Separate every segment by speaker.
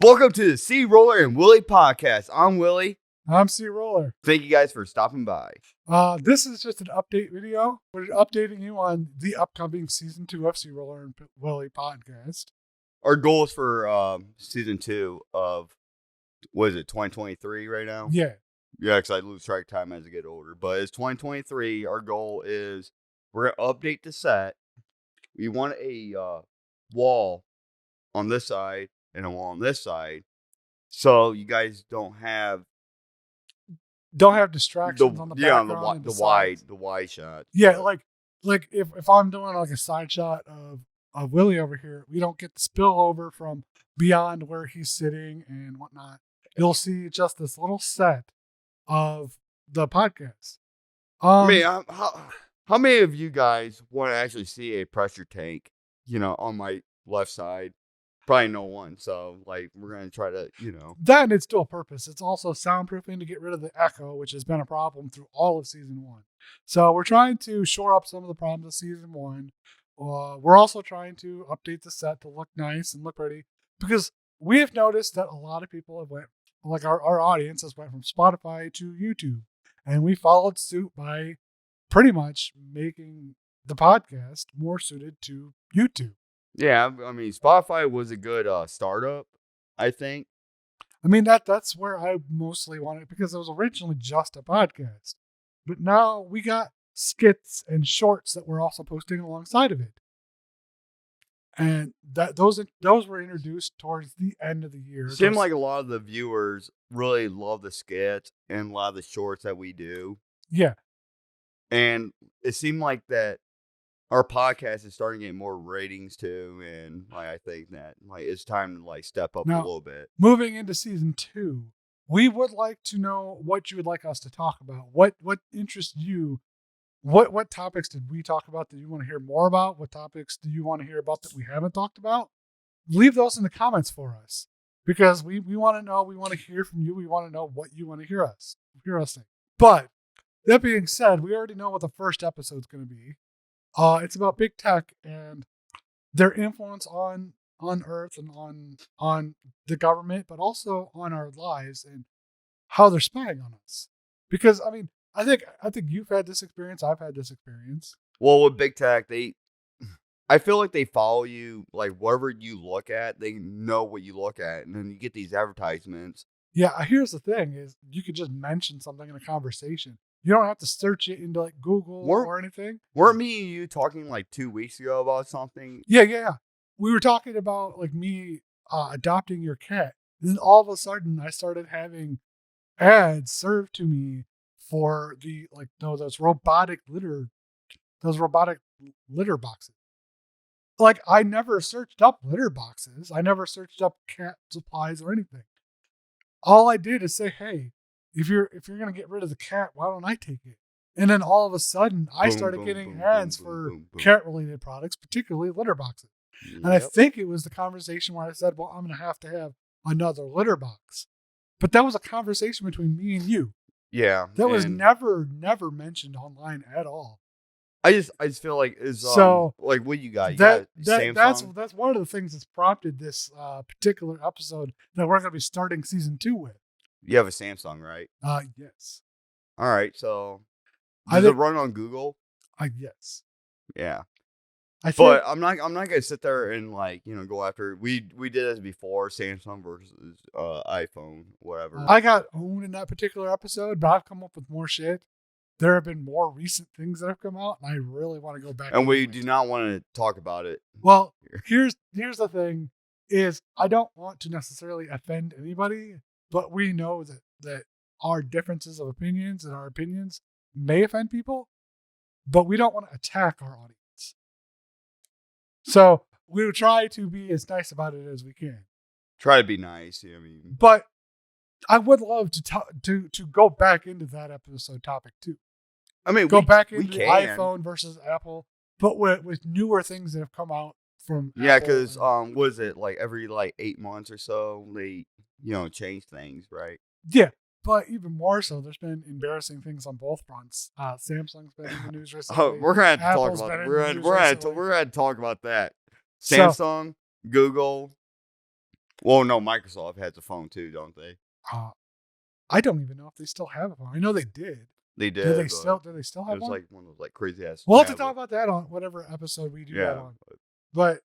Speaker 1: Welcome to the CRollur and Willy podcast. I'm Willy.
Speaker 2: I'm CRollur.
Speaker 1: Thank you guys for stopping by.
Speaker 2: This is just an update video. We're updating you on the upcoming season 2 of CRollur and Willy podcast.
Speaker 1: Our goal is for season 2 of, what is it, 2023 right now?
Speaker 2: Yeah.
Speaker 1: Yeah, because I lose track of time as I get older. But it's 2023. Our goal is we're going to update the set. We want a wall on this side and a wall on this side, so you guys don't have
Speaker 2: distractions on the background.
Speaker 1: The wide shot.
Speaker 2: Yeah, like if I'm doing like a side shot of Willy over here, we don't get the spillover from beyond where he's sitting and whatnot. You'll see just this little set of the podcast.
Speaker 1: How many of you guys want to actually see a pressure tank, on my left side? Probably no one. So, we're going to try to,
Speaker 2: That and it's dual purpose. It's also soundproofing to get rid of the echo, which has been a problem through all of season 1. So we're trying to shore up some of the problems of season 1. We're also trying to update the set to look nice and look pretty, because we have noticed that a lot of people have went, like our audience has went from Spotify to YouTube, and we followed suit by pretty much making the podcast more suited to YouTube.
Speaker 1: Yeah, I mean, Spotify was a good startup, I think.
Speaker 2: I mean, that's where I mostly wanted, because it was originally just a podcast. But now we got skits and shorts that we're also posting alongside of it. And those were introduced towards the end of the year.
Speaker 1: It seemed like a lot of the viewers really love the skits and a lot of the shorts that we do.
Speaker 2: Yeah.
Speaker 1: And it seemed like that our podcast is starting to get more ratings too, and I think that it's time to step up a little bit.
Speaker 2: Moving into season 2, we would like to know what you would like us to talk about. What interests you? What topics did we talk about that you want to hear more about? What topics do you want to hear about that we haven't talked about? Leave those in the comments for us, because we want to know. We want to hear from you. We want to know what you want to hear us say. But that being said, we already know what the first episode is going to be. It's about big tech and their influence on Earth and on the government, but also on our lives and how they're spying on us. Because I think you've had this experience. I've had this experience.
Speaker 1: Well, with big tech, I feel like they follow you. Whatever you look at, they know what you look at, and then you get these advertisements.
Speaker 2: Yeah, here's the thing: is you could just mention something in a conversation. You don't have to search it into Google or anything.
Speaker 1: Weren't me and you talking 2 weeks ago about something?
Speaker 2: Yeah. We were talking about me adopting your cat. And then all of a sudden I started having ads served to me for the those robotic litter boxes. I never searched up litter boxes. I never searched up cat supplies or anything. All I did is say, hey, if you're gonna get rid of the cat, why don't I take it? And then all of a sudden, I started getting ads for cat-related products, particularly litter boxes. Yep. And I think it was the conversation where I said, "Well, I'm gonna have to have another litter box." But that was a conversation between me and you.
Speaker 1: Yeah,
Speaker 2: that was never mentioned online at all.
Speaker 1: I just feel like is what you got?
Speaker 2: Samsung? That's one of the things that's prompted this particular episode that we're gonna be starting season 2 with.
Speaker 1: You have a Samsung, right?
Speaker 2: Yes.
Speaker 1: All right, so does it run on Google?
Speaker 2: Yes.
Speaker 1: Yeah. But I'm not gonna sit there and go after. We did this before, Samsung versus iPhone, whatever.
Speaker 2: I got owned in that particular episode, but I've come up with more shit. There have been more recent things that have come out, and I really want to go back.
Speaker 1: And we do not want to talk about it.
Speaker 2: Well, here's the thing: is I don't want to necessarily offend anybody. But we know that our differences of opinions and our opinions may offend people, but we don't want to attack our audience. So we will try to be as nice about it as we can.
Speaker 1: Try to be nice.
Speaker 2: But I would love to go back into that episode topic too. Go back into the iPhone versus Apple, but with newer things that have come out from
Speaker 1: Apple. Yeah, because was it every 8 months or so they change things, right?
Speaker 2: Yeah, but even more so, there's been embarrassing things on both fronts. Samsung's been in the news recently.
Speaker 1: We're gonna have to talk about. We're gonna talk about that. Samsung, Google, Well, no, Microsoft has a phone too, don't they?
Speaker 2: I don't even know if they still have a phone. I know they did.
Speaker 1: They did.
Speaker 2: Do they still have
Speaker 1: it
Speaker 2: one?
Speaker 1: was like one of those like crazy ass.
Speaker 2: We'll have to talk about that on whatever episode we do that on. But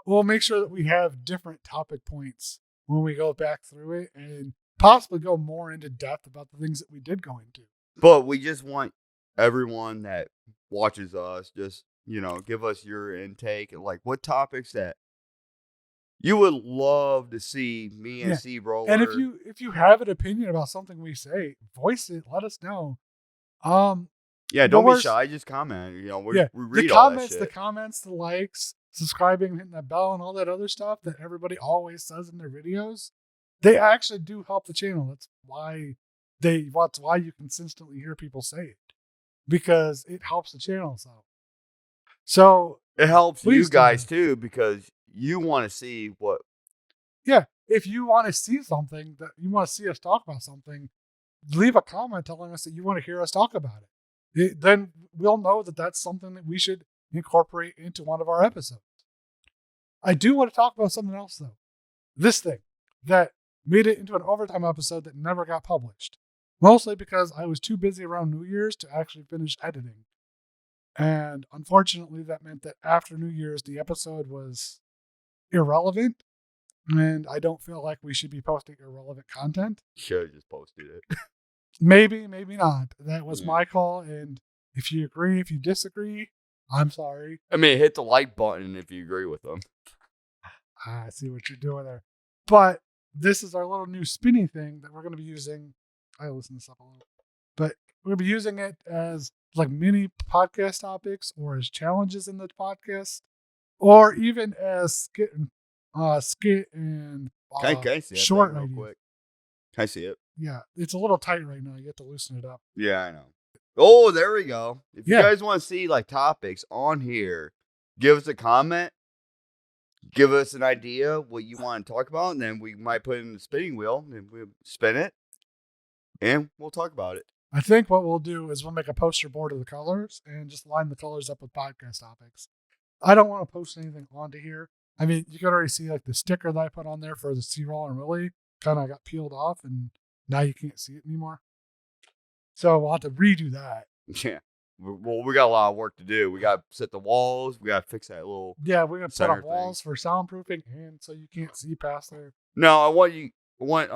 Speaker 2: we'll make sure that we have different topic points when we go back through it and possibly go more into depth about the things that we did go into.
Speaker 1: But we just want everyone that watches us, just, give us your intake and like what topics that you would love to see me and CRollur.
Speaker 2: And if you have an opinion about something we say, voice it. Let us know. Don't
Speaker 1: be shy. Just comment. We read all that shit.
Speaker 2: The comments, the likes, subscribing, hitting that bell, and all that other stuff that everybody always says in their videos. They actually do help the channel. That's why you consistently hear people say it, because it helps the channel. So
Speaker 1: it helps you guys too, because you want to see what.
Speaker 2: Yeah, if you want to see something, that you want to see us talk about something, leave a comment telling us that you want to hear us talk about it. Then we'll know that that's something that we should incorporate into one of our episodes. I do want to talk about something else, though. This thing that made it into an overtime episode that never got published. Mostly because I was too busy around New Year's to actually finish editing. And unfortunately, that meant that after New Year's, the episode was irrelevant. And I don't feel like we should be posting irrelevant content.
Speaker 1: Should have just posted it.
Speaker 2: Maybe, maybe not. That was my call. And if you agree, if you disagree, I'm sorry.
Speaker 1: I mean, hit the like button if you agree with them.
Speaker 2: I see what you're doing there. But this is our little new spinny thing that we're going to be using. I listen this up a little. But we're going to be using it as like mini podcast topics, or as challenges in the podcast, or even as skit and
Speaker 1: can I see
Speaker 2: short
Speaker 1: real quick? Can I see it?
Speaker 2: Yeah, it's a little tight right now. You have to loosen it up.
Speaker 1: Yeah, I know. Oh, there we go. If you guys want to see like topics on here, give us a comment. Give us an idea what you want to talk about, and then we might put it in the spinning wheel and we'll spin it, and we'll talk about it.
Speaker 2: I think what we'll do is we'll make a poster board of the colors and just line the colors up with podcast topics. I don't want to post anything onto here. I mean, you can already see like the sticker that I put on there for the CRollur and Willy kind of got peeled off, and now you can't see it anymore. So we'll have to redo that.
Speaker 1: Yeah. Well, we got a lot of work to do. We got to set the walls. We got to fix that little.
Speaker 2: Yeah, we're gonna put up walls for soundproofing, and so you can't see past there.
Speaker 1: No, I want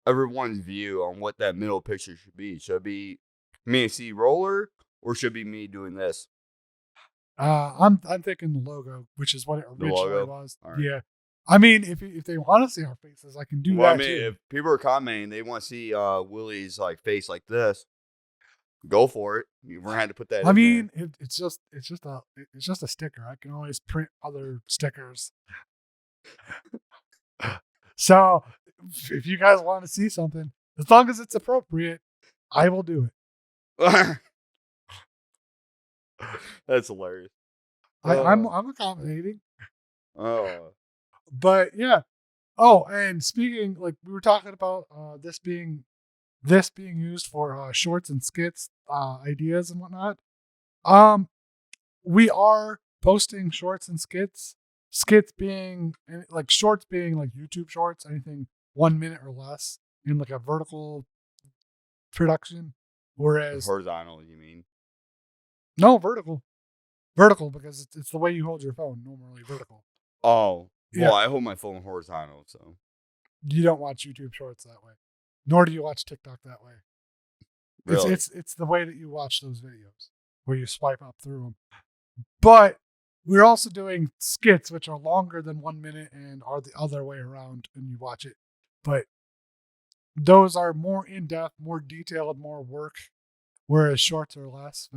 Speaker 1: everyone's view on what that middle picture should be. Should it be me and CRollur, or should it be me doing this?
Speaker 2: I'm thinking the logo, which is what it originally was.
Speaker 1: Right.
Speaker 2: Yeah. I mean, if they want to see our faces, I can do that. I mean,
Speaker 1: if people are commenting, they want to see Willy's like face like this. Go for it. We're gonna have to put that.
Speaker 2: I mean, it's just a sticker. I can always print other stickers. So, if you guys want to see something, as long as it's appropriate, I will do it.
Speaker 1: That's hilarious.
Speaker 2: I'm accommodating.
Speaker 1: Oh.
Speaker 2: But yeah. Oh, and speaking, like we were talking about this being used for shorts and skits, ideas and whatnot. We are posting shorts and skits. Skits being like shorts being like YouTube shorts, anything 1 minute or less in like a vertical production. Whereas
Speaker 1: horizontal, you mean?
Speaker 2: No, vertical. Vertical because it's the way you hold your phone. Normally vertical.
Speaker 1: Oh, well, I hold my phone horizontal, so
Speaker 2: you don't watch YouTube shorts that way. Nor do you watch TikTok that way.
Speaker 1: Really?
Speaker 2: It's the way that you watch those videos, where you swipe up through them. But we're also doing skits, which are longer than 1 minute and are the other way around when you watch it. But those are more in-depth, more detailed, more work, whereas shorts are less.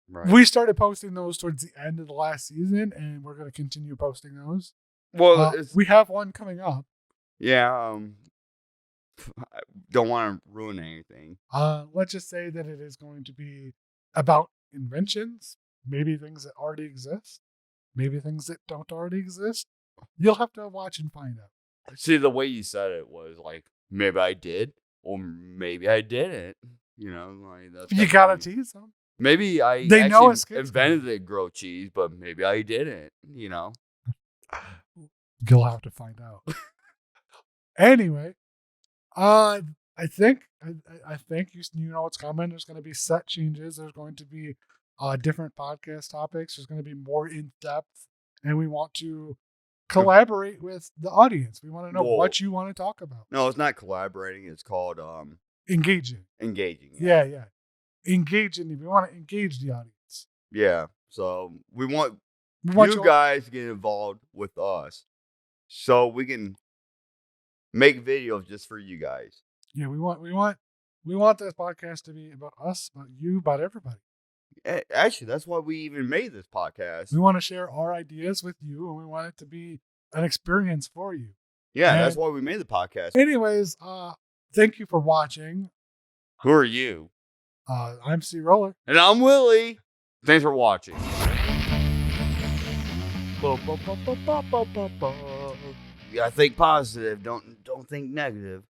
Speaker 2: But we started posting those towards the end of the last season, and we're going to continue posting those.
Speaker 1: Well,
Speaker 2: we have one coming up.
Speaker 1: Yeah, I don't want to ruin anything.
Speaker 2: Let's just say that it is going to be about inventions, maybe things that already exist, maybe things that don't already exist. You'll have to watch and find out.
Speaker 1: See, the way you said it was like, maybe I did, or maybe I didn't. You know, like that's
Speaker 2: you gotta tease them.
Speaker 1: Maybe I invented the grilled cheese, but maybe I didn't. You know.
Speaker 2: You'll have to find out. Anyway, I think you know what's coming. There's going to be set changes. There's going to be different podcast topics. There's going to be more in depth, and we want to collaborate with the audience. We want to know what you want to talk about.
Speaker 1: No, it's not collaborating. It's called
Speaker 2: engaging.
Speaker 1: Engaging.
Speaker 2: Yeah. Engaging. We want to engage the audience.
Speaker 1: Yeah. So we want you guys to get involved with us, so we can make videos just for you guys.
Speaker 2: Yeah, we want this podcast to be about us, about you, about everybody.
Speaker 1: Actually, that's why we even made this podcast.
Speaker 2: We want to share our ideas with you, and we want it to be an experience for you.
Speaker 1: Yeah, and that's why we made the podcast.
Speaker 2: Anyways, thank you for watching.
Speaker 1: Who are you?
Speaker 2: I'm CRollur.
Speaker 1: And I'm Willy. Thanks for watching. You gotta think positive. Don't think negative.